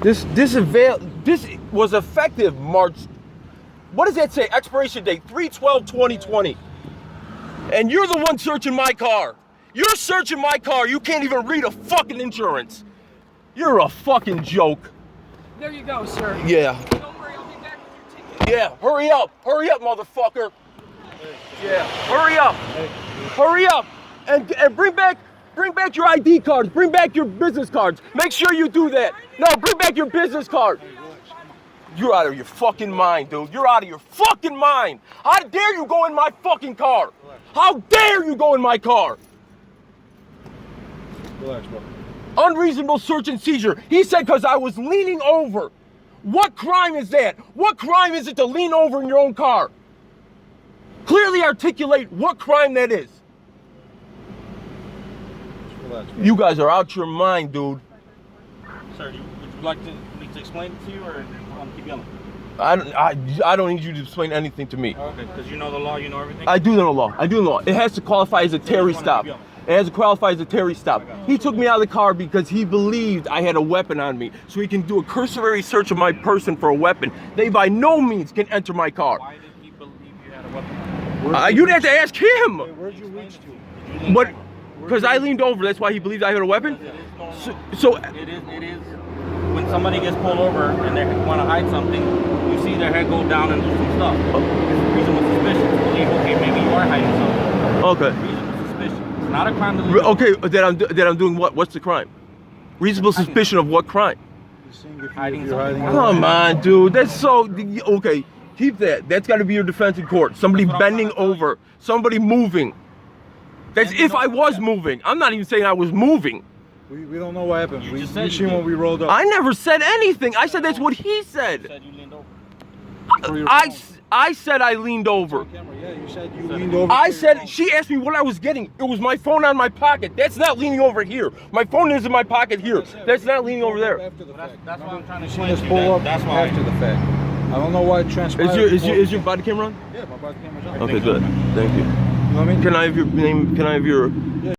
This was effective March. What does that say? Expiration date 3/12/2020. And you're the one searching my car. You're searching my car. You can't even read a fucking insurance. You're a fucking joke. There you go, sir. Yeah. Don't worry, I'll be back with your ticket. Yeah. Hurry up, motherfucker. Yeah. Hurry up. Hurry up. And bring back your ID cards. Bring back your business cards. Make sure you do that. No, bring back your business card. You're out of your fucking mind, dude. You're out of your fucking mind. How dare you go in my fucking car? How dare you go in my car? Relax, bro. Unreasonable search and seizure. He said because I was leaning over. What crime is that? What crime is it to lean over in your own car? Clearly articulate what crime that is. Relax, bro. You guys are out your mind, dude. Sir, would you like me to explain it to you, or keep going? I don't need you to explain anything to me. Okay, because you know the law, you know everything? I do know the law. I do know the law. It has to qualify as a Terry stop. It has to qualify as a Terry stop. He took me out of the car because he believed I had a weapon on me, so he can do a cursory search of my person for a weapon. They by no means can enter my car. Why did he believe you had a weapon? You'd have to ask him. Where'd you reach to? But because I leaned over, that's why he believed I had a weapon. So It is. When somebody gets pulled over and they want to hide something, you see their head go down and do some stuff. It's reasonable suspicion to believe, okay, maybe you are hiding something. okay. Reasonable suspicion. It's not a crime to leave. Okay, that I'm doing what? What's the crime? Reasonable suspicion of what crime? You're Hiding hiding. something. Come on, dude. That's so okay. Keep that. That's got to be your defense in court. Somebody That's what I'm bending trying to tell over. Somebody moving. That's Bending if I over, was yeah. moving. I'm not even saying I was moving. We don't know what happened. You We just said you seen did. when we rolled up. I never said anything. I said that's what he You said. said you leaned over. For your I phone. said I leaned over. Camera. Yeah, you said you leaned over. I for your phone. said, she asked me what I was getting. It was my phone on my pocket. That's not leaning over here. My phone is in my pocket here. That's not leaning over there. After the fact. That's why I'm trying to You explain seen us to you pull that. up That's why. after the fact. I don't know why it transpired. Is your body camera on? Yeah, my body camera's on. Okay, good. Thank you. You know what I mean? Can I have your name? Can I have your